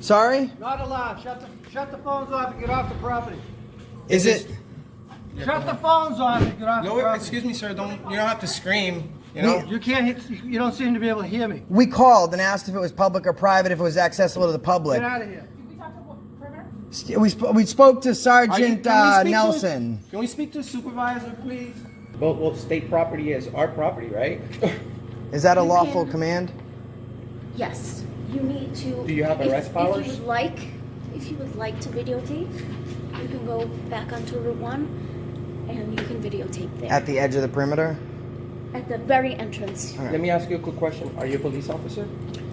Sorry? Not allowed. Shut the phones off and get off the property. Is it? Shut the phones off and get off the property. Excuse me, sir. You don't have to scream. You know. You can't. You don't seem to be able to hear me. We called and asked if it was public or private, if it was accessible to the public. Get out of here. Did we talk to perimeter? We spoke to Sergeant Nelson. Can we speak to a supervisor, please? Well, state property is our property, right? Is that a lawful command? Yes. You need to. Do you have arrest powers? If you would like to videotape, you can go back onto Route 1 and you can videotape there. At the edge of the perimeter? At the very entrance. All right. Let me ask you a quick question. Are you a police officer?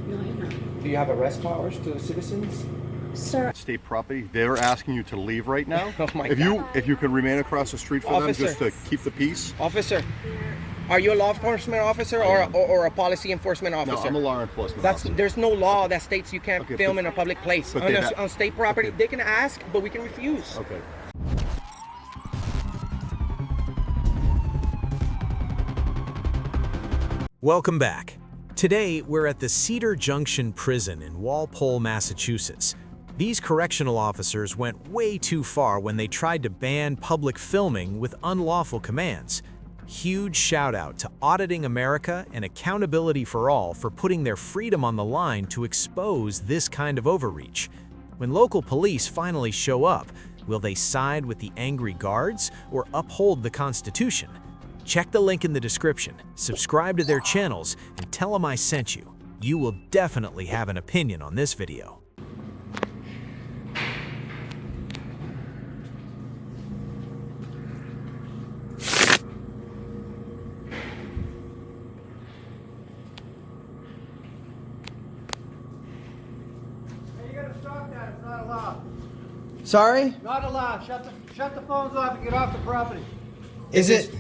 No, I'm not. Do you have arrest powers to the citizens? Sir, State property. They're asking you to leave right now. Oh my If you could remain across the street for Officer. them, just to keep the peace. Officer, are you a law enforcement officer or a policy enforcement No, officer? I'm a law enforcement officer. There's no law that states you can't Okay, film but- in a public place. but they On state property, okay. they can ask, but we can refuse. Okay. Welcome back. Today, we're at the Cedar Junction Prison in Walpole, Massachusetts. These correctional officers went way too far when they tried to ban public filming with unlawful commands. Huge shout out to Auditing America and Accountability for All for putting their freedom on the line to expose this kind of overreach. When local police finally show up, will they side with the angry guards or uphold the Constitution? Check the link in the description, subscribe to their channels, and tell them I sent you. You will definitely have an opinion on this video. Hey, you gotta stop that. It's not allowed. Sorry? Not allowed. Shut the phones off and get off the property. Is it?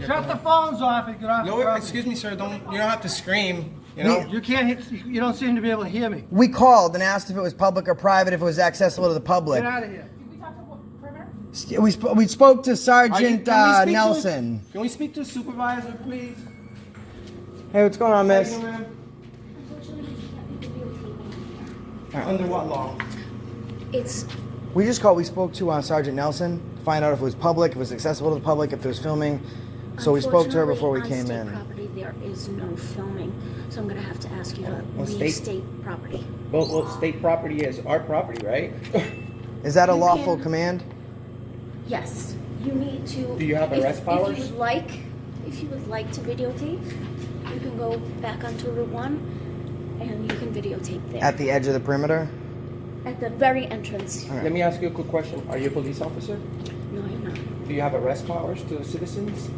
Shut the phones off and get off the property. Excuse me, sir. You don't have to scream. You know. You can't. You don't seem to be able to hear me. We called and asked if it was public or private, if it was accessible to the public. Get out of here. did we talk to perimeter? We spoke to Sergeant Can we speak Nelson. Can we speak to a supervisor, please? Hey, what's going on, miss? Unfortunately, we can't be videotaping. Under what law? It's We spoke to Sergeant Nelson to find out if it was public, if it was accessible to the public, if there was filming. So we spoke to her before we came on in. state property, there is no filming, so I'm going to have to ask you to Well, leave state- state property. Well, state property is our property, right? Is that a You lawful can- command? Yes, you need to. Do you have arrest powers? If you would like to videotape, you can go back onto Route 1 and you can videotape there. At the edge of the perimeter? At the very entrance. Let me ask you a quick question. Are you a police officer? No, I'm not. Do you have arrest powers to the citizens?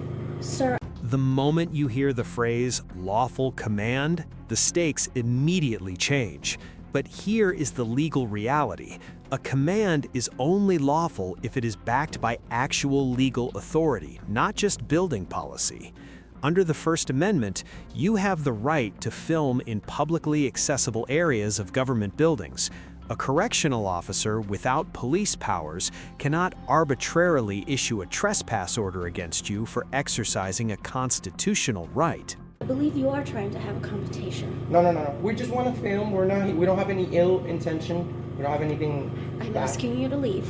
Sir, The moment you hear the phrase lawful command, the stakes immediately change. But here is the legal reality. A command is only lawful if it is backed by actual legal authority, not just building policy. Under the First Amendment, you have the right to film in publicly accessible areas of government buildings. A correctional officer without police powers cannot arbitrarily issue a trespass order against you for exercising a constitutional right. I believe you are trying to have a confrontation. No. We just want to film. We don't have any ill intention. We don't have anything I'm bad. asking you to leave.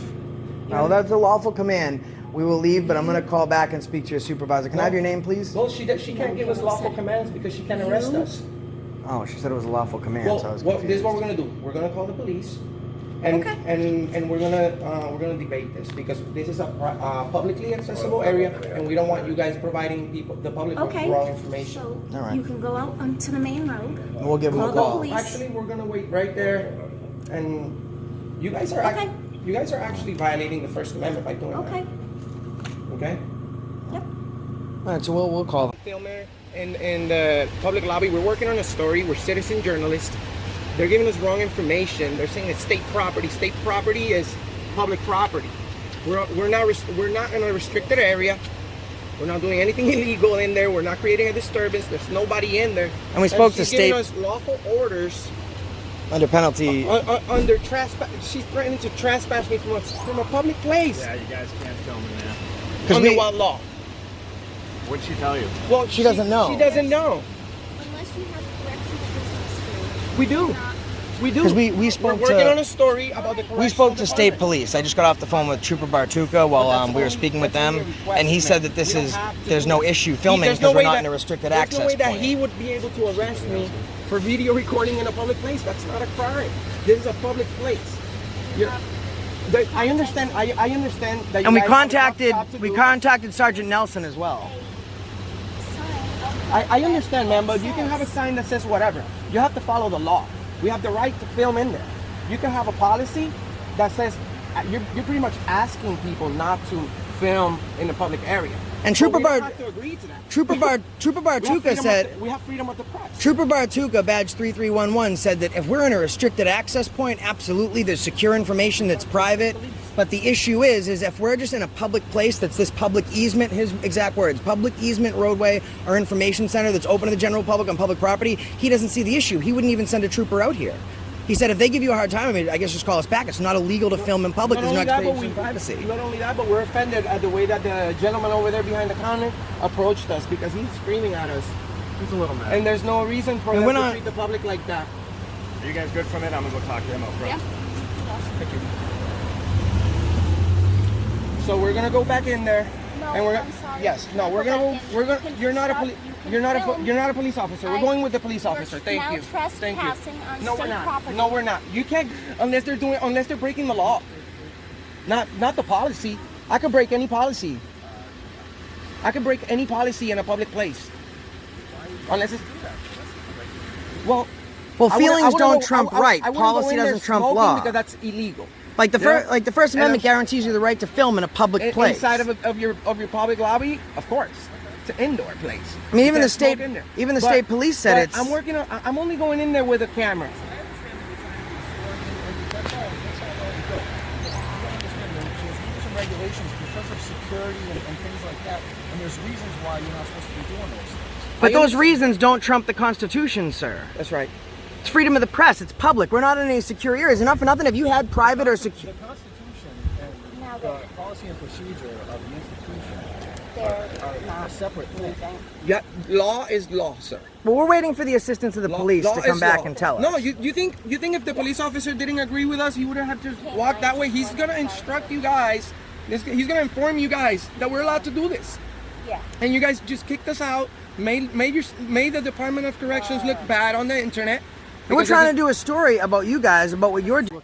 No, that's a lawful command. We will leave, but I'm going to call back and speak to your supervisor. Can I have your name, please? Well, she can't give us lawful commands because she can't arrest us. Oh, she said it was a lawful command, so I was Well, confused. this is what we're gonna do. We're gonna call the police, and Okay. and we're gonna debate this because this is a publicly accessible area, and we don't want you guys providing the public with Okay. wrong information. So All right. you can go out onto the main road. We'll give him a Call the call. police. Actually, we're gonna wait right there, and you guys are Okay. you guys are actually violating the First Amendment by doing Okay. that. Okay. Yep. All right, so we'll call. Filmer in the public lobby. We're working on a story. We're citizen journalists. They're giving us wrong information. They're saying it's state property. State property is public property. We're not in a restricted area. We're not doing anything illegal in there. We're not creating a disturbance. There's nobody in there. And we spoke to she's giving state- us lawful orders Under penalty. under trespass. She's threatening to trespass me from a public place. Yeah, you guys can't film in there. Under we- what law? What'd she tell you? Well, She doesn't know. She doesn't know. Unless you have correctional business here. We do. Not We do. Because we We're spoke working to on a story about the we spoke to correctional state department. police. I just got off the phone with Trooper Bartuca while we were speaking with them, and he said that there's no issue filming There's because no we're way not that- in a restricted there's access no way that point. he would be able to arrest me for video recording in a public place. That's not a crime. This is a public place. I understand. I understand that. And you guys have a job to we do. contacted Sergeant Nelson as well. I understand, man, but you can have a sign that says whatever. You have to follow the law. We have the right to film in there. You can have a policy that says you're pretty much asking people not to film in the public area. And But Trooper we don't have to agree to that. Trooper Bartuca said. We have freedom of the press. Trooper Bartuca, badge 3311, said that if we're in a restricted access point, absolutely, there's secure information that's private. But the issue is if we're just in a public place that's this public easement, his exact words, public easement, roadway, or information center that's open to the general public on public property, he doesn't see the issue. He wouldn't even send a trooper out here. He said if they give you a hard time, I mean, I guess just call us back. It's not illegal to film in public. There's no expectation of privacy. Not only that, but we're offended at the way that the gentleman over there behind the counter approached us because he's screaming at us. He's a little mad. And there's no reason for And them we're to not- treat the public like that. Are you guys good from it? I'm gonna go talk to him up front. Thank you. So we're gonna go back in there, No, and we're I'm sorry. yes, no, we're Go gonna back in. we're gonna. You can You're not a stop, police. you can You're not a film. you're not a police officer. We're I- going with the police You're officer. Thank now you. Thank you. trespassing on No, we're state not. property. No, we're not. You can't unless they're breaking the law. Not the policy. I could break any policy. I could break any policy in a public place. Unless it's well. Well, I wouldn't- I feelings wouldn't don't go- trump I right. wouldn't go Policy in there doesn't trump smoking law. because that's illegal. Like the First And Amendment guarantees you the right to film in a public place. Inside of your public lobby, of course, it's an indoor place. I mean, You even can't the state smoke in there. even the But- state police said but it's. I'm working on. I'm only going in there with a camera. Some regulations because of security and things like that, and there's reasons why you're not supposed to be doing those things. But those reasons don't trump the Constitution, sir. That's right. It's freedom of the press. It's public. We're not in any secure areas. Enough for nothing. If you had private or secure. The Constitution Now and they're- the policy and procedure of the institution They're are not separate things. Yeah, law is law, sir. Well, we're waiting for the assistance of the police Law to come is back law. and tell us. No, you think if the police officer didn't agree with us, he wouldn't have just walked that way. He's gonna instruct you guys. He's gonna inform you guys that we're allowed to do this. Yeah. And you guys just kicked us out. Made the Department of Corrections look bad on the internet. And we're trying to do a story about you guys, about what you're doing.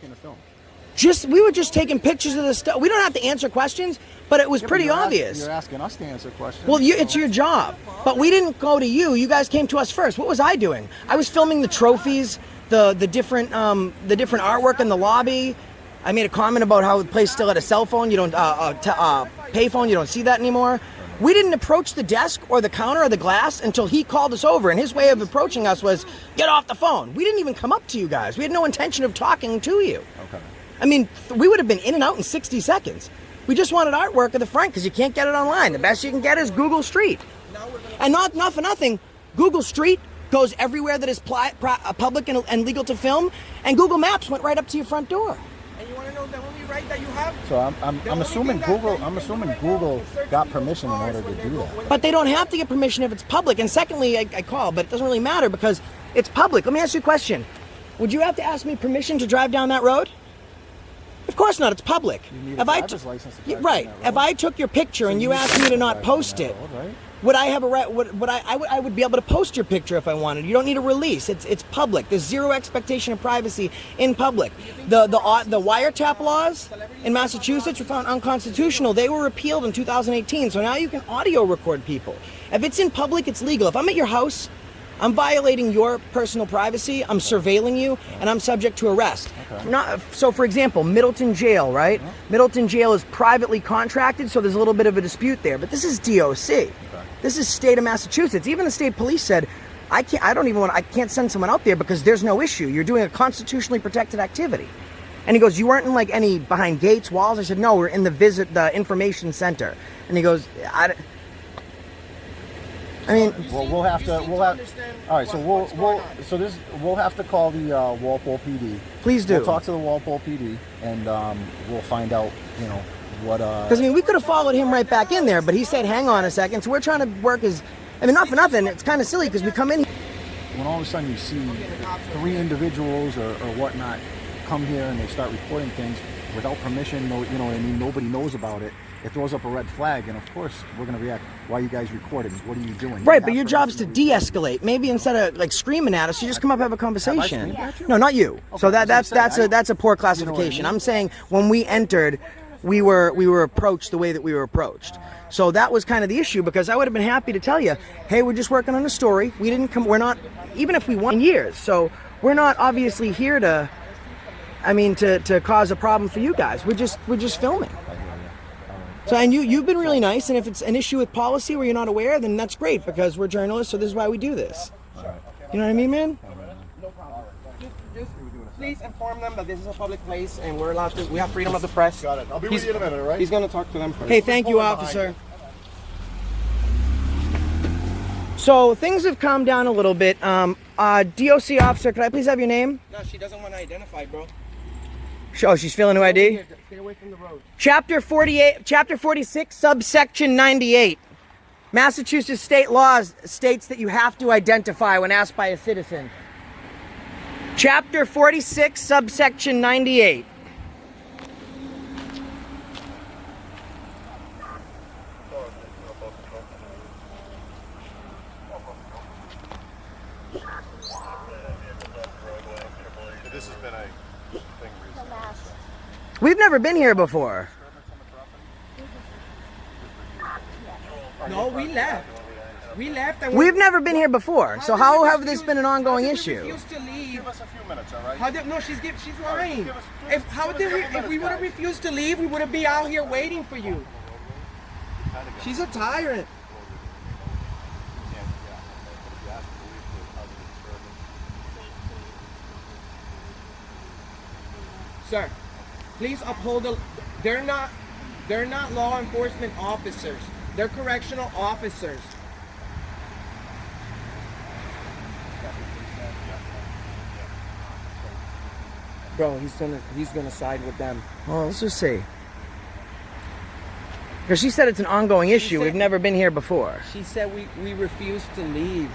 We were just taking pictures of the stuff. We don't have to answer questions, but it was pretty obvious. You're asking us to answer questions. Well, it's your job. But we didn't go to you. You guys came to us first. What was I doing? I was filming the trophies, the different artwork in the lobby. I made a comment about how the place still had a cell phone. You don't payphone. You don't see that anymore. We didn't approach the desk or the counter or the glass until he called us over, and his way of approaching us was get off the phone. We didn't even come up to you guys. We had no intention of talking to you. Okay. I mean, we would have been in and out in 60 seconds. We just wanted artwork of the front because you can't get it online. The best you can get is Google Street. And not for nothing, Google Street goes everywhere that is public and legal to film, and Google Maps went right up to your front door. And you want to know the only right that you have? So I'm assuming Google got permission in order to do that. But they don't have to get permission if it's public. And secondly, I call, but it doesn't really matter because it's public. Let me ask you a question. Would you have to ask me permission to drive down that road? Of course not. It's public. You need a driver's license to drive down right. that road. If I took your picture and you asked me to not post it, would I have a right? I would be able to post your picture if I wanted. You don't need a release. It's public. There's zero expectation of privacy in public. The wiretap laws in Massachusetts were found unconstitutional. They were repealed in 2018. So now you can audio record people. If it's in public, it's legal. If I'm at your house, I'm violating your personal privacy. I'm surveilling you, and I'm subject to arrest. So, for example, Middleton Jail, right? Middleton Jail is privately contracted, so there's a little bit of a dispute there. But this is DOC. This is state of Massachusetts. Even the state police said, I can't send someone out there because there's no issue. You're doing a constitutionally protected activity. And he goes, you weren't in like any behind gates, walls? I said, no, we're in the information center. And he goes, Well, we'll have to. All right. So we'll have to call the Walpole PD. Please do. We'll talk to the Walpole PD and we'll find out. What. Because we could have followed him right back in there, but he said, hang on a second. So we're trying to work not for nothing. It's kind of silly because we come in. when all of a sudden you see 3 individuals or whatnot come here and they start reporting things without permission, no, you know what I mean, nobody knows about it, it throws up a red flag, and of course we're going to react. Why are you guys recording? What are you doing? Right, but your job's to de-escalate. Maybe instead of like screaming at us, you just come up and have a conversation. No, not you. Okay, So that's a poor classification. I'm saying when we entered, we were approached the way that we were approached. So that was kind of the issue, because I would have been happy to tell you, hey, we're just working on a story. We didn't come. We're not, even if we won years. So we're not obviously here to, to cause a problem for you guys. We're just filming. So, and you've been really nice, and if it's an issue with policy where you're not aware, then that's great, because we're journalists, so this is why we do this. You know what I mean, man? Just please inform them that this is a public place and we're allowed to. We have freedom of the press. Got it. I'll be with you in a minute, all right? He's going to talk to them first. Hey, thank you, officer. So things have calmed down a little bit. DOC officer, could I please have your name? No, she doesn't want to identify, bro. Oh, she's feeling new ID? Stay away from the road. Chapter 46, subsection 98. Massachusetts state law states that you have to identify when asked by a citizen. Chapter 46, subsection 98. This has been a thing recently. We've never been here before. No, we left. We left and We've never been here before. So how have this been an ongoing issue? refused to leave. Give us a few minutes, all right? How did, no, she's lying. If we would have refused to leave, we wouldn't be out here waiting for you. She's a tyrant. Sir, please uphold the. They're not law enforcement officers. They're correctional officers. Bro, he's gonna side with them. Well, let's just see. Because she said it's an ongoing issue. We've never been here before. She said we refused to leave.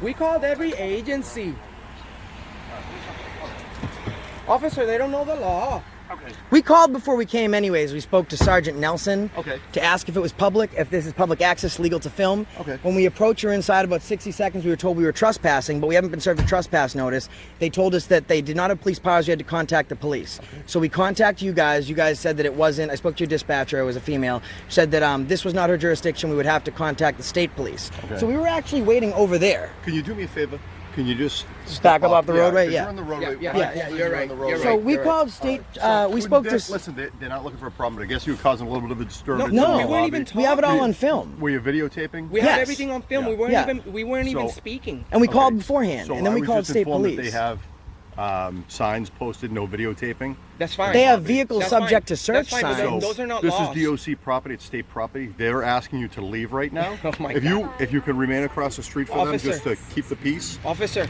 We called every agency. Officer, they don't know the law. Okay. We called before we came anyways. We spoke to Sergeant Nelson to ask if it was public, if this is public access, legal to film. Okay. When we approached her inside about 60 seconds, we were told we were trespassing, but we haven't been served a trespass notice. They told us that they did not have police powers. We had to contact the police. Okay. So we contacted you guys. You guys said that it wasn't. I spoke to your dispatcher. It was a female. Said that this was not her jurisdiction. We would have to contact the state police. Okay. So we were actually waiting over there. Can you do me a favor? Can you just back up off the roadway? 'cause Yeah. You're on the roadway. Yeah, you're right. So we called state. We spoke to. Listen, they're not looking for a problem, but I guess you were causing a little bit of a disturbance. No, in we the weren't lobby. even. We have it all on film. Were you videotaping? We had Yes. everything on film. Yeah. We weren't even So- speaking. And we called beforehand, So and then I we was called just state informed that police. They have signs posted, no videotaping. That's fine. They have vehicles That's subject fine. to search That's fine, but signs. those are not This laws. is DOC property. It's state property. They're asking you to leave right now. Oh my if God. you can remain across the street for Officer. them, just to keep the peace. Officer,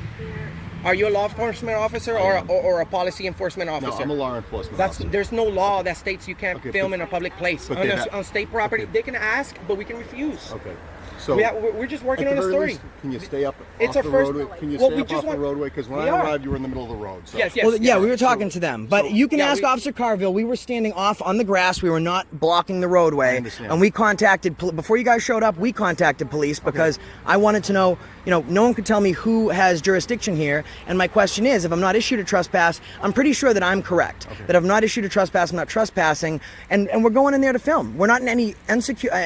are you a law enforcement officer or a policy enforcement No, officer? I'm a law enforcement officer. There's no law that states you can't Okay, film but- in a public place but on, they on state property. okay. They can ask, but we can refuse. Okay. So We're just working at on the a very story. least, can you stay up It's off our the first- roadway? Can you well, stay we up just off the want- roadway? Because when We I are. arrived, you were in the middle of the road. So. Yes. Well, yeah, we were talking to them, but you can yeah, ask Officer Carville. We were standing off on the grass. We were not blocking the I roadway, understand. and we contacted before you guys showed up. We contacted police because I wanted to know. No one could tell me who has jurisdiction here. And my question is, if I'm not issued a trespass, I'm pretty sure that I'm correct. That if I'm not issued a trespass, I'm not trespassing, and we're going in there to film. We're not in any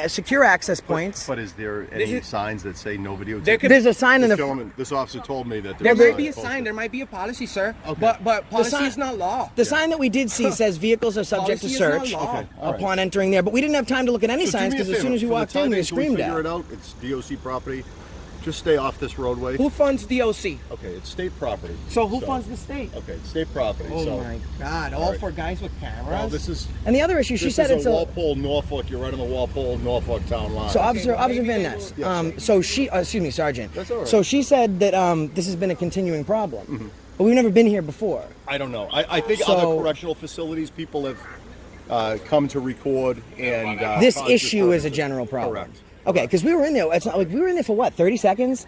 secure access points. But is there any signs that say no videotaping? There's a sign in This the. gentleman, this officer told me that There there's may be a sign sign. posted. There might be a policy, sir. Okay. But policy sign- is not law. The sign that we did see says vehicles are subject to Policy is not search law. Okay, all right. upon entering there, but we didn't have time to look at any So do signs me a because as soon favor, as you for the walked in, time we were being till we screamed figure at. it out. It's DOC property. Just stay off this roadway. Who funds DOC? Okay, it's state property. So who funds the state? Okay, it's state property. Oh so, my God! All right. for guys with cameras. Well, this is. And the other issue, she This said is it's a Walpole, Norfolk. You're right on the Walpole, Norfolk town line. So Officer Van Ness, so she, excuse me, Sergeant. That's all right. So she said that this has been a continuing problem, but we've never been here before. I don't know. I think So- other correctional facilities, people have come to record and. This cause issue is a disturbances. general problem. Correct. Okay, because we were in there. It's not like we were in there for what, 30 seconds?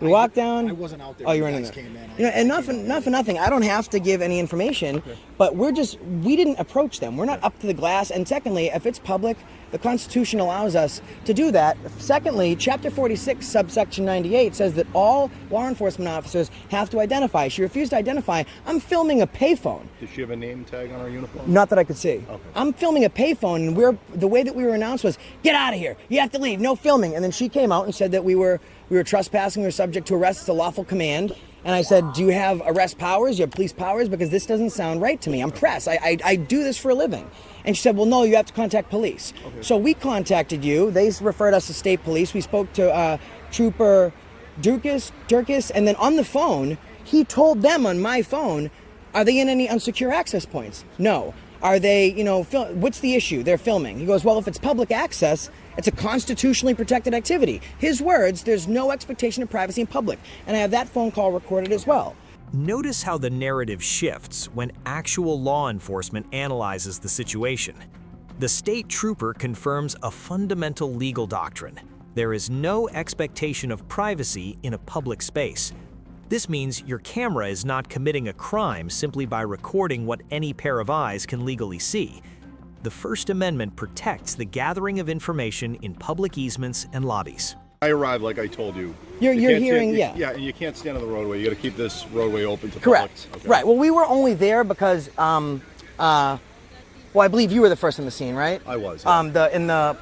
We walked down. I wasn't out there Oh, when you were you in guys there. came in. You know, and not for nothing. I don't have to give any information, but we didn't approach them. We're not up to the glass. And secondly, if it's public, the Constitution allows us to do that. Secondly, Chapter 46, subsection 98 says that all law enforcement officers have to identify. She refused to identify. I'm filming a payphone. Does she have a name tag on her uniform? Not that I could see. Okay. I'm filming a payphone, and the way that we were announced was, get out of here. You have to leave. No filming. And then she came out and said that we were trespassing. We were subject to arrest. It's a lawful command. And I said, do you have arrest powers? You have police powers? Because this doesn't sound right to me. I'm press. I do this for a living. And she said, well, no, you have to contact police. Okay. So we contacted you. They referred us to state police. We spoke to Trooper Durkis, and then on the phone, he told them on my phone, are they in any unsecure access points? No. Are they, what's the issue? They're filming. He goes, well, if it's public access, it's a constitutionally protected activity. His words, there's no expectation of privacy in public. And I have that phone call recorded as well. Notice how the narrative shifts when actual law enforcement analyzes the situation. The state trooper confirms a fundamental legal doctrine. There is no expectation of privacy in a public space. This means your camera is not committing a crime simply by recording what any pair of eyes can legally see. The First Amendment protects the gathering of information in public easements and lobbies. I arrived like I told you. You're You can't hearing, stand, yeah. Yeah, and you can't stand on the roadway. You got to keep this roadway open to Correct. public. Okay. Right. Well, we were only there because, well, I believe you were the first in the scene, right? I was. Yeah. In the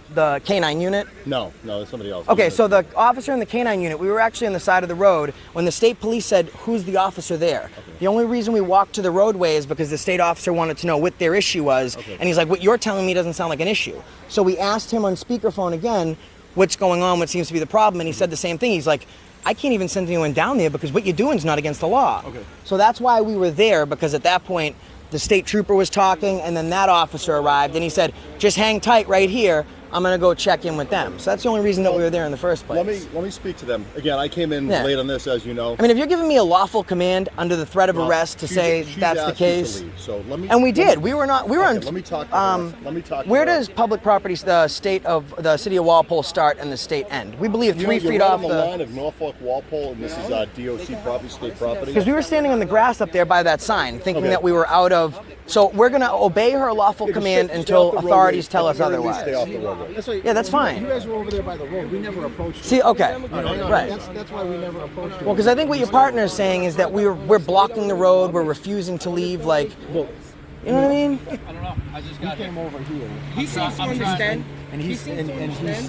K-9 unit. No, that's somebody else. Okay, so the officer in the K-9 unit, we were actually on the side of the road when the state police said, who's the officer there? Okay. The only reason we walked to the roadway is because the state officer wanted to know what their issue was, and he's like, what you're telling me doesn't sound like an issue. So we asked him on speakerphone again, what's going on, what seems to be the problem, and he said the same thing. He's like, I can't even send anyone down there because what you're doing is not against the law. Okay. So that's why we were there, because at that point, the state trooper was talking, and then that officer arrived, and he said, just hang tight right here. I'm going to go check in with them. So that's the only reason that we were there in the first place. Let me speak to them. Again, I came in late on this, as you know. I mean, if you're giving me a lawful command under the threat of arrest to say that's the case, so and we did. We were on. Let me talk. Let me talk. Where does public property, the city of Walpole, start and the state end? We believe 3 feet off the line of Norfolk Walpole, and this is DOC property, state property. Because we were standing on the grass up there by that sign, thinking that we were out of. So we're going to obey her lawful command until authorities tell us otherwise. Stay off the roadway. Yeah, that's fine. You guys were over there by the road. We never approached you. See, okay, right. That's why we never approached you. Well, because I think what your partner is saying is that we're blocking the road, we're refusing to leave, like, you know what I mean? I don't know. I just came over here. He seems to understand. And he's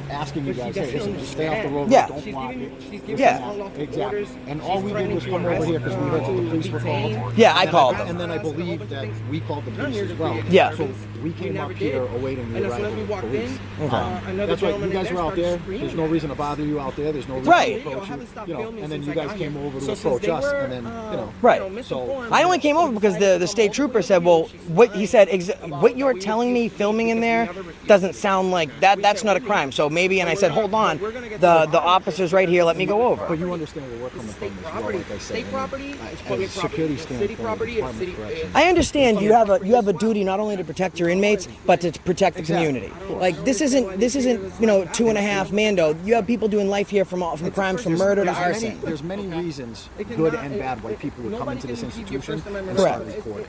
asking you guys, hey, listen, just stay off the road. Yeah. Don't block it. Yeah. Exactly. And all we did was come over here because we heard that the police were called. Yeah, I called them. And then I believe that we called the police as well. Yeah. So we came up here awaiting the arrival of the police. Okay. That's right. You guys were out there. There's no reason to bother you out there. There's no reason Right. to approach you. And then you guys came over to approach us, and then Right. So I only came over because the state trooper said, well, what he said, what you're telling me filming in there doesn't sound like that. That's not a crime. So maybe, and I said, hold on, the officer's right here. Let me go over. But you understand where we're coming from as well, like I said. State property, As a security standpoint, I understand you have a duty not only to protect your inmates, but to protect the community. Like this isn't 2.5 Mando. You have people doing life here from crimes from murder to arson. There's many reasons, good and bad, why people would come into this institution and Correct. start recording.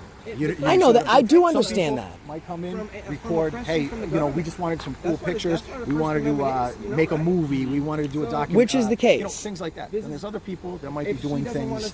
I know that. I do understand that. Might come in, record. Hey, we just wanted some cool pictures. We wanted to make a movie. We wanted to do a documentary. Which is the case. Things like that. And there's other people that might be doing things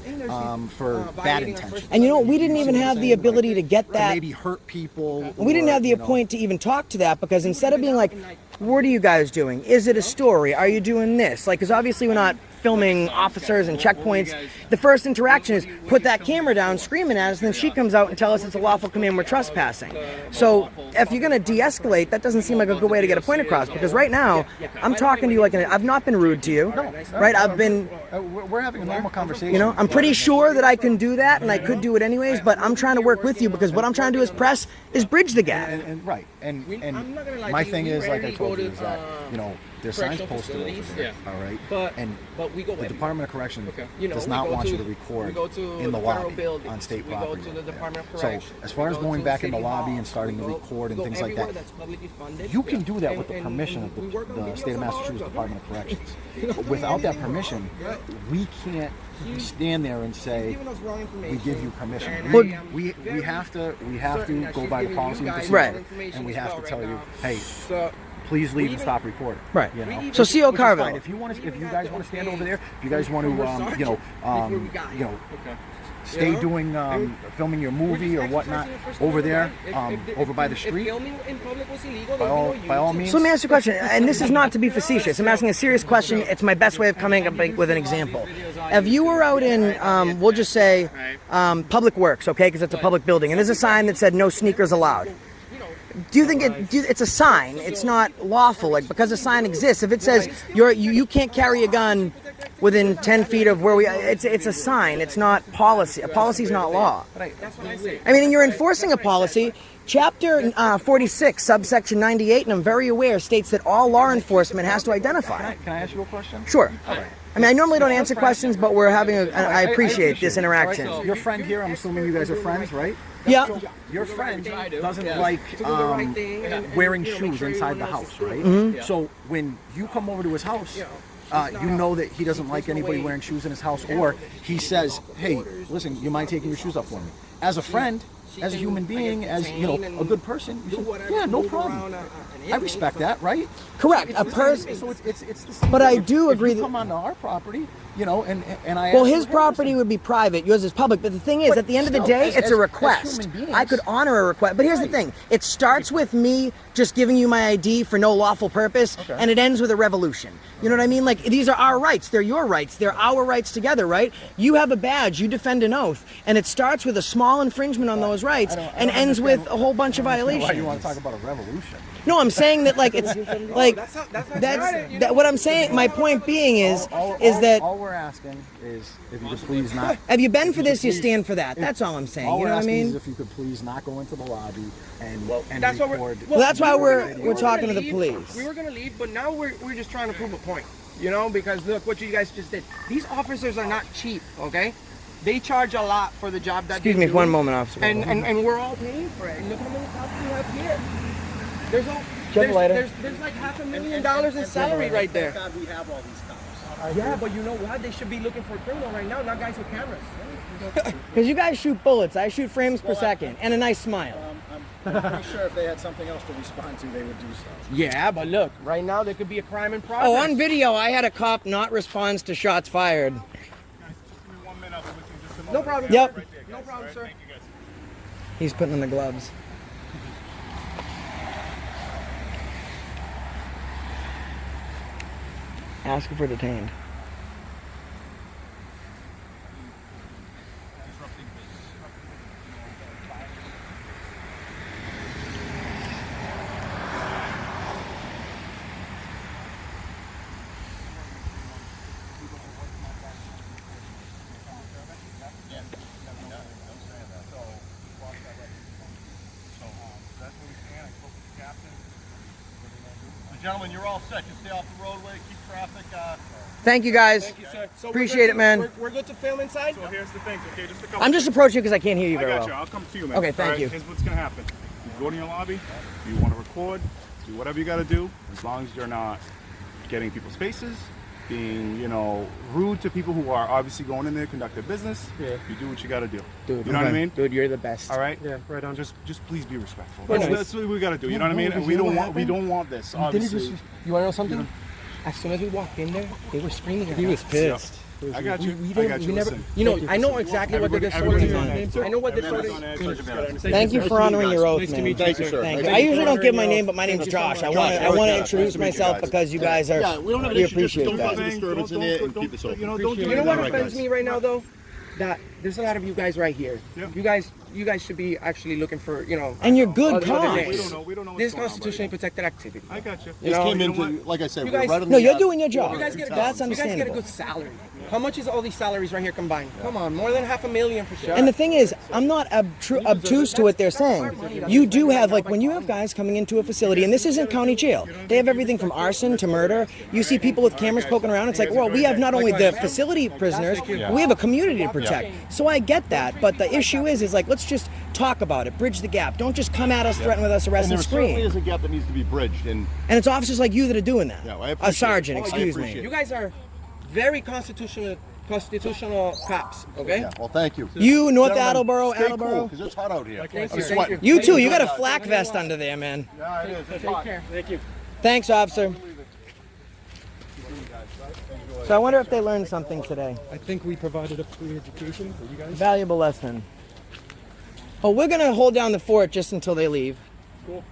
for bad intentions. And we didn't even have the ability to get that. To maybe hurt people. We didn't have the point to even talk to that because instead of being like, What are you guys doing? Is it a story? Are you doing this? Like, because obviously we're not filming officers and checkpoints. The first interaction is put that camera down, screaming at us, and then she comes out and tells us it's a lawful command, we're trespassing. So if you're going to de-escalate, that doesn't seem like a good way to get a point across, because right now I'm talking to you like I've not been rude to you, right? I've been, We're having a normal conversation. you know, I'm pretty sure that I can do that, and I could do it anyways, but I'm trying to work with you, because what I'm trying to do as press is bridge the gap. And my thing is, like I told you, is that, you know, there's signs posted over there, all right? But we go The Department of Corrections You know, does we not go want to- you to we record go to in the the federal lobby buildings, on state we go property. to the right there. Department of So Corrections, as far we as go going to back in the City lobby Hall, and starting to we go- record and we go things like everywhere that, that's publicly funded. you can do that with the And- permission and of we work on the videos State of on all Massachusetts of Department of them. Corrections. You know, But without that anymore. permission, we can't stand there and say Giving us wrong we information. give you permission. And Well, We have to go by the policy and guys procedure, Right. and we have to right tell you, now. hey, So please leave and even- stop recording. Right. You know? So CO Which is Carville. fine. If you guys want to stand over there, if you guys want to, stay doing filming your movie or whatnot over there, over by the street. Filming in public was illegal, By all means. So let me ask you a question, and this is not to be facetious. I'm asking a serious question. It's my best way of coming up with an example. If you were out in, we'll just say, Public Works, okay, because it's a public building, and there's a sign that said no sneakers allowed. Do you think it's a sign? It's not lawful, like, because a sign exists. If it says you can't carry a gun within 10 feet of where it's a sign. It's not policy. A policy is not law. That's what I say. I mean, and you're enforcing a policy. Chapter 46, subsection 98, and I'm very aware, states that all law enforcement has to identify. Can I ask you a question? Sure. All right. I mean, I normally don't answer questions, but we're having I appreciate this interaction. All right, your friend here, I'm assuming you guys are friends, right? Yeah. So your friend doesn't like wearing shoes inside the house, right? Mm-hmm. So when you come over to his house, you know that he doesn't like anybody wearing shoes in his house, or he says, hey, listen, you mind taking your shoes off for me? As a friend, as a human being, as a good person, you say, yeah, no problem. I respect that, right? Correct. It's the same But thing. I do If agree you that- come onto our property, and I Well, ask his you, hey, property listen, would be private, yours is public. But the thing is, But at the end of the still, day, as- it's as- a as request. human beings- I could honor a request. But here's the thing. It starts with me just giving you my ID for no lawful purpose, and it ends with a revolution. You know what I mean? Like, these are our rights. They're your rights. They're our rights together, right? You have a badge. You defend an oath. And it starts with a small infringement on those rights and ends with a whole bunch of Why you violations. want to talk about a revolution? No, I'm saying that, like, it's like that's what I'm saying. My point being is that all we're asking is if you could please not. have you been for this, you stand for that. That's all I'm saying. All You we're know what I asking mean? is if you could please not go into the lobby and That's what record. Well, that's why we're gonna talking to the leave. police. We were gonna leave, but now we're just trying to prove a point. You know, because look what you guys just did. These officers are not cheap, okay? They charge a lot for the job that Excuse they me do. for one moment, officer. And we're all paying for it. And look how many cops we have here. There's all Check later. there's like $500,000 in salary right there. God, we have all these cops. Yeah, but you know what? They should be looking for a criminal right now, not guys with cameras. Because you guys shoot bullets, I shoot frames per second, and a nice smile. I'm pretty sure if they had something else to respond to, they would do so. Yeah, but look, right now there could be a crime in progress. Oh, on video, I had a cop not respond to shots fired. No problem. Yep. No problem, sir. He's putting on the gloves. Ask if we're detained. Gentlemen, you're all set. Just stay off the roadway, keep traffic. Thank you, guys. Thank you, sir. So Appreciate it, man. We're good to film inside? So here's the thing, okay? Just a couple. I'm just approaching you because I can't hear you I very got you. well. I'll come to you, man. Okay, thank All right, you. Here's what's gonna happen. You go to your lobby. You want to record. Do whatever you got to do, as long as you're not getting people's faces, being, rude to people who are obviously going in there, conduct their business. Yeah. You do what you got to do. Dude, you know what I mean? Dude, you're the best. All right. Yeah, right on. Just please be respectful. Well, That's what we got to do. You know what I mean? And we don't want this. Obviously. You want to know something? As soon as we walked in there, they were screaming at us. He was pissed. I got you. We I didn't. got We you. never. Listen. You know, I know exactly what the disorder Everybody's on is. edge. I know what Everybody's disorder on is. edge. Thank you for honoring your oath, Nice to man. meet you, Thank you, sir. Thank Nice you. to I meet you. usually don't give my name, but my name's Josh. I want to introduce Nice to meet you myself guys. because you guys are. Yeah, we don't have an we issue. Just appreciate don't that. cause a disturbance in it and keep this open. You know, don't do You know what All right, offends guys. me right now, though? That there's a lot of you guys right here. Yeah. You guys should be actually looking for, you know. And you're good other cause. names. We don't know. We don't know what's This going on, constitutionally protected activity. I got you. You This know, came you know into, like I said, You we're guys- right on No, the, you're doing your job. You guys get a That's good, you guys get a understandable. good salary. How much is all these salaries right here combined? Come on, more than $500,000 for sure. And the thing is, I'm not obtuse to what they're saying. You do have, like, when you have guys coming into a facility, and this isn't county jail, they have everything from arson to murder. You see people with cameras poking around. It's like, well, we have not only the facility prisoners, we have a community to protect. So I get that, but the issue is like, let's just talk about it, bridge the gap. Don't just come at us, threaten with us, arrest and and there certainly scream. is a gap that needs to be bridged. And And it's officers like you that are doing that. Yeah, I A appreciate sergeant, it. I excuse appreciate me. it. you guys are very constitutional cops, okay? yeah, well, thank you. You, North Gentlemen, Attleboro, stay cool, Attleboro. because it's hot out here. Thank I'm you. sweating. You too. You got a flak vest under there, man. Yeah, it is. It's Take hot. care. Thank you. Thanks, officer. So I wonder if they learned something today. I think we provided a free education for you guys. Valuable lesson. Oh, we're gonna hold down the fort just until they leave. Cool.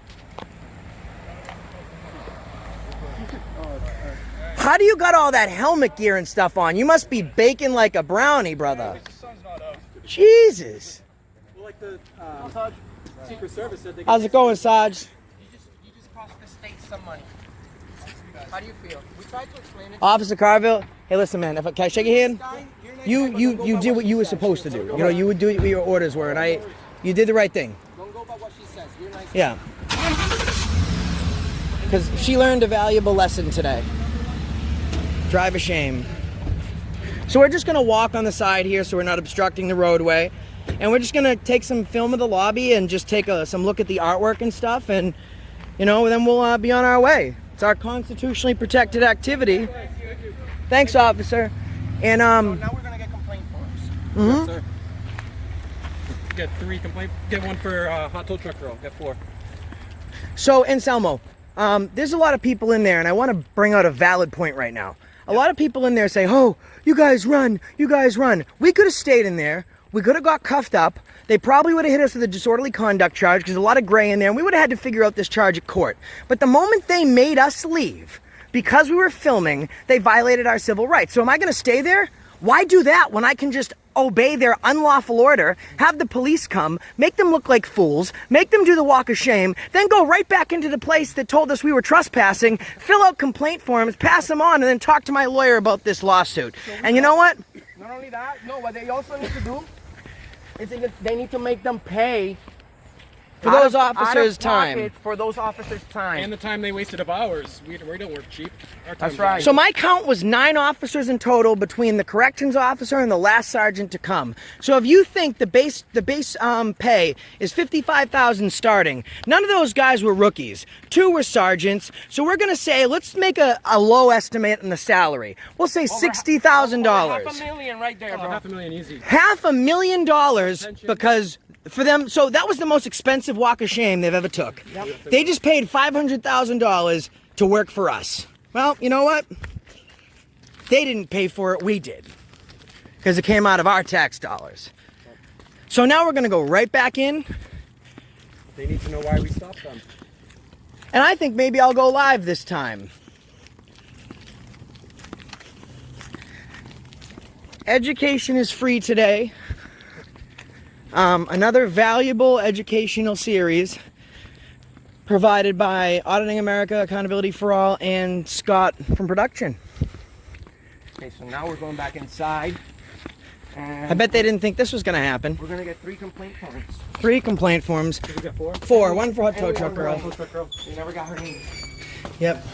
How do you got all that helmet gear and stuff on? You must be baking like a brownie, brother. Jesus. Well, like the Secret Service said, they How's it going, Sarge? You just cost the state some money. How do you feel? We tried to explain it. Officer Carville. Hey, listen, man. Can I shake your hand? Guy, you're nice, You but you don't go you by did what she you were says. supposed to do. You know, you would do what your orders were, and you did the right thing. Don't go by what she says. You're nice. Yeah. Because she learned a valuable lesson today. Drive a shame. So we're just gonna walk on the side here so we're not obstructing the roadway. And we're just gonna take some film of the lobby and just take some look at the artwork and stuff, and you know, then we'll be on our way. It's our constitutionally protected activity. Thanks, officer. And So now we're gonna get complaint forms. mhm. Sir. Get 3 complaint. Get 1 for hot tow truck row. Get 4. So, Anselmo, there's a lot of people in there, and I want to bring out a valid point right now. A lot of people in there say, oh, you guys run, you guys run. We could have stayed in there. We could have got cuffed up. They probably would have hit us with a disorderly conduct charge because there's a lot of gray in there, and we would have had to figure out this charge at court. But the moment they made us leave, because we were filming, they violated our civil rights. So am I going to stay there? Why do that when I can just obey their unlawful order, have the police come, make them look like fools, make them do the walk of shame, then go right back into the place that told us we were trespassing, fill out complaint forms, pass them on, and then talk to my lawyer about this lawsuit. And you know what? Not only that, no, what they also need to do is they need to make them pay For out those of officers' time. pocket for those officers' time. And the time they wasted of ours. We don't work cheap. Our That's time's right. So my count was 9 officers in total between the corrections officer and the last sergeant to come. So if you think the base pay is $55,000 starting, none of those guys were rookies. 2 were sergeants. So we're gonna say let's make a low estimate in the salary. We'll say $60,000. $500,000 right there, bro. $500,000 easy. $500,000 because for them, so that was the most expensive walk of shame they've ever took. They just paid $500,000 to work for us. Well, you know what? They didn't pay for it, we did. Because it came out of our tax dollars. So now we're gonna go right back in, They need to know why we stopped them. and I think maybe I'll go live this time. Education is free today. Another valuable educational series provided by Auditing America, Accountability for All, and Scott from production. Okay, so now we're going back inside. And I bet they didn't think this was going to happen. we're gonna get 3 complaint forms. 3 complaint forms. We got 4. 4, 1 for hot tow And truck one girl. for truck girl. We never got her name. Yep.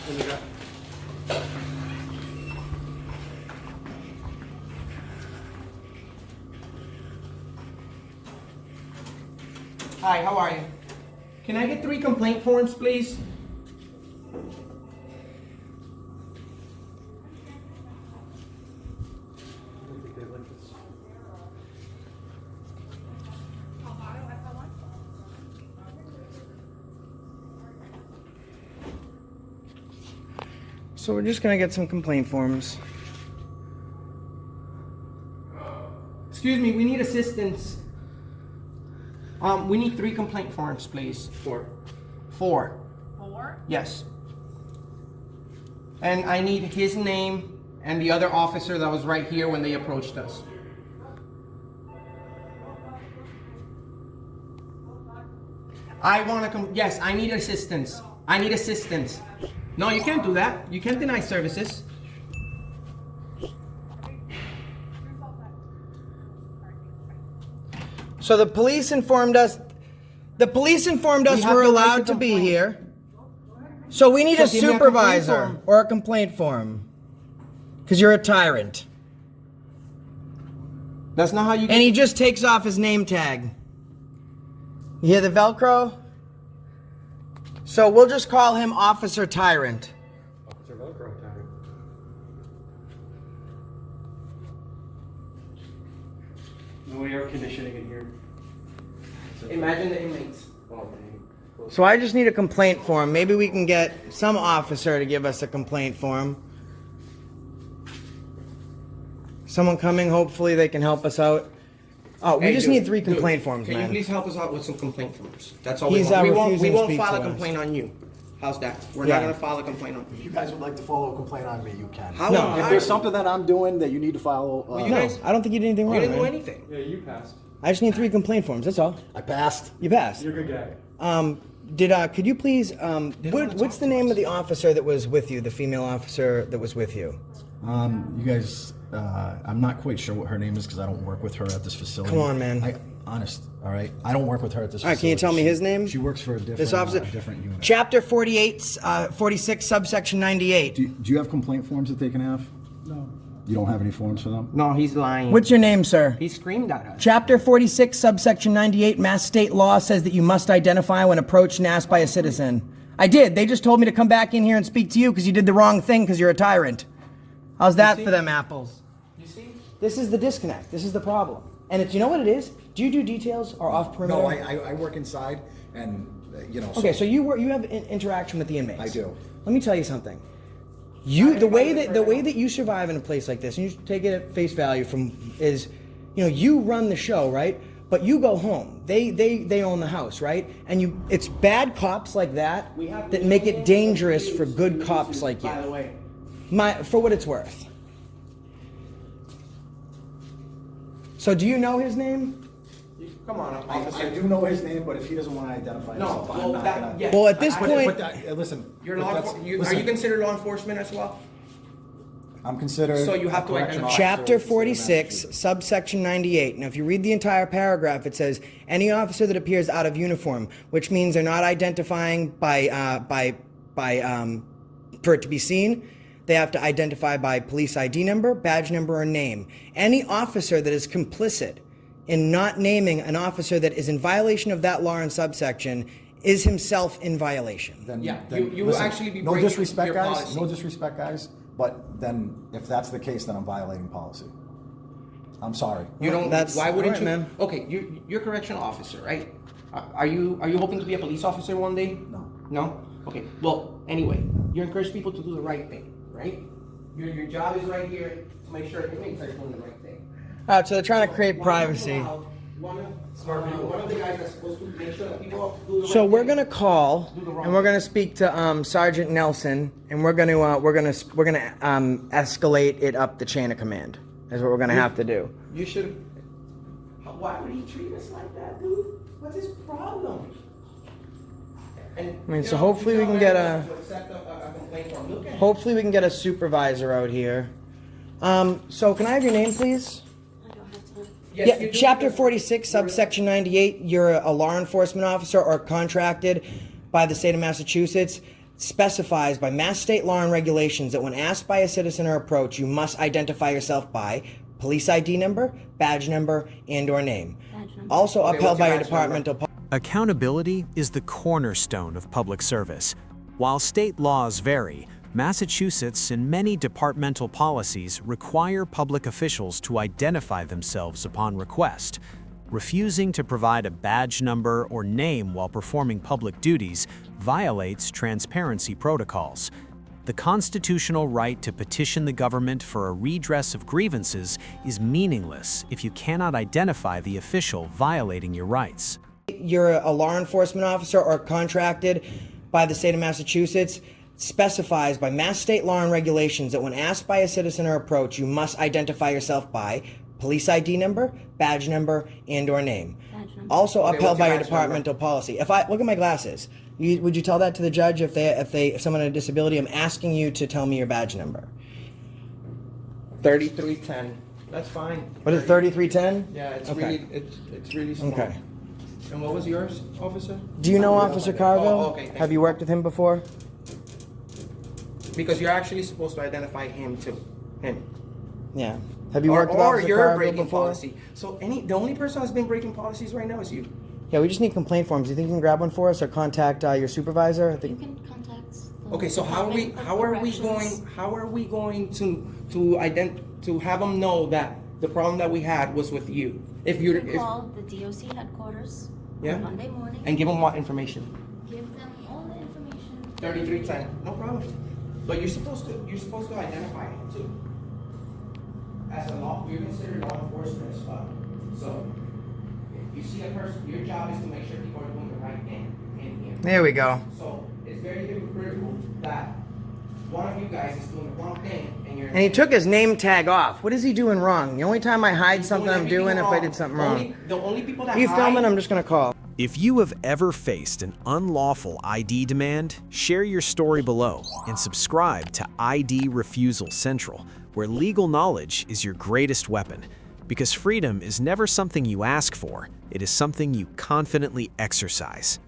Hi, how are you? Can I get 3 complaint forms, please? So we're just gonna get some complaint forms. Excuse me, we need assistance. We need 3 complaint forms, please. 4. 4. 4? Yes. And I need his name and the other officer that was right here when they approached us. I want to come. Yes, I need assistance. I need assistance. No, you can't do that. You can't deny services. So the police informed us. The police informed us We have we're the right allowed to to be complain. here. So we need So a give me a complaint supervisor form. or a complaint form. Because you're a tyrant. That's not how you. And he just takes off his name tag. You hear the Velcro? So we'll just call him Officer Tyrant. Officer Velcro time. No air conditioning in here. Imagine the inmates. Oh, dang. So I just need a complaint form. Maybe we can get some officer to give us a complaint form. Someone coming, hopefully they can help us out. Oh, we Hey, just dude, need 3 dude, complaint forms, Can you man. please help us out with some complaint forms? That's all He's, we want. We won't, refusing we to won't speak file a to us. complaint on you. How's that? We're Yeah. not going to file a complaint on If you. you guys would like to follow a complaint on me, you can. How? No. If there's something that I'm doing that you need to follow, Well, you No, guys- I don't think you did anything You wrong, didn't do man. anything. Yeah, you passed. I just need 3 complaint forms, that's all. I passed. You passed. You're a good guy. Could you please, what's the name of the officer that was with you, the female officer that was with you? You guys, I'm not quite sure what her name is because I don't work with her at this facility. Come on, man. Honest, all right? I don't work with her at this All right, facility. can you tell me his name? She works for a different, This officer? different unit. Chapter 48, 46, subsection 98. Do you have complaint forms that they can have? No. You don't have any forms for them? No, he's lying. What's your name, sir? He screamed at us. Chapter 46, subsection 98, Mass State law says that you must identify when approached and asked by a citizen. I did. They just told me to come back in here and speak to you because you did the wrong thing because you're a tyrant. How's that for them apples? You see? This is the disconnect. This is the problem. And you know what it is? Do you do details or off perimeter? No, I work inside and, you know. Okay, so you have interaction with the inmates. I do. Let me tell you something. The way that you survive in a place like this, and you take it at face value is, you run the show, right? But you go home. They own the house, right? And it's bad cops like that that make it dangerous for good cops like you. By the way. For what it's worth. So do you know his name? Come on, I officer. do know his name, but if he doesn't want to identify No, himself, well, I'm not that- gonna. yeah. Well, at this But- point, listen. You're but law. that's- Are listen, you considered law enforcement as well? I'm considered. So you have a to correctional identify. officer Chapter of the state of 46, Massachusetts. subsection 98. Now, if you read the entire paragraph, it says, any officer that appears out of uniform, which means they're not identifying for it to be seen, they have to identify by police ID number, badge number, or name. Any officer that is complicit in not naming an officer that is in violation of that law and subsection is himself in violation. Then, Yeah, then, you will listen, actually be no breaking disrespect, your guys. policy. No disrespect, guys. But then, if that's the case, then I'm violating policy. I'm sorry. You don't. That's- Why wouldn't all you? right, man. Okay, you're a correctional officer, right? Are you hoping to be a police officer one day? No. No. Okay. Well, anyway, you encourage people to do the right thing, right? Your job is right here to make sure inmates are doing the right thing. All right, so they're trying to create privacy. One of the guys that's supposed to make sure that people do the right So we're thing. gonna call and we're gonna speak to Sergeant Nelson, and we're gonna escalate it up the chain of command. Is what we're gonna have to do. You should. Why would he treat us like that, dude? What's his problem? And, I mean, so hopefully we can get a complaint from. Look at him. hopefully we can get a supervisor out here. So can I have your name, please? I don't have time. Yes, Yeah, you do. Chapter 46, subsection 98. You're a law enforcement officer or contracted by the state of Massachusetts. Specifies by Mass state law and regulations that when asked by a citizen or approach, you must identify yourself by police ID number, badge number, and/or name. Badge number. Also Okay, upheld what's your by your badge number? departmental. Accountability is the cornerstone of public service. While state laws vary, Massachusetts and many departmental policies require public officials to identify themselves upon request. Refusing to provide a badge number or name while performing public duties violates transparency protocols. The constitutional right to petition the government for a redress of grievances is meaningless if you cannot identify the official violating your rights. You're a law enforcement officer or contracted by the state of Massachusetts, specifies by Mass state law and regulations that when asked by a citizen or approach, you must identify yourself by police ID number, badge number, and/or name. Also upheld by your departmental policy. If I look at my glasses, would you tell that to the judge if someone had a disability? I'm asking you to tell me your badge number. 3310. That's fine. What is 3310? Yeah, it's okay. it's really small. Okay. And what was yours, officer? Do you know Officer Carville? Oh, okay. Have you worked with him before? Because you're actually supposed to identify him too. Him. Yeah. Have you worked with Officer you're Carville breaking before? policy. So the only person that's been breaking policies right now is you. Yeah, we just need complaint forms. Do you think you can grab one for us or contact your supervisor? I You think. can contact. the Okay, so how are we going to have them know that the problem that we had was with you? If You you're can call the DOC headquarters Yeah. on Monday morning. and give them what information? Give them all the information. 3310. No problem. But you're supposed to identify him too. As a law, you're considered law enforcement as well. So if you see a person, your job is to make sure people are doing the right thing in here. There we go. So it's very hypocritical that one of you guys is doing the wrong thing and you're. And he took his name tag off. What is he doing wrong? The only time I hide something I'm doing if I did something wrong. The only people that You hide, filming? I'm just gonna call. If you have ever faced an unlawful ID demand, share your story below and subscribe to ID Refusal Central, where legal knowledge is your greatest weapon. Because freedom is never something you ask for, it is something you confidently exercise.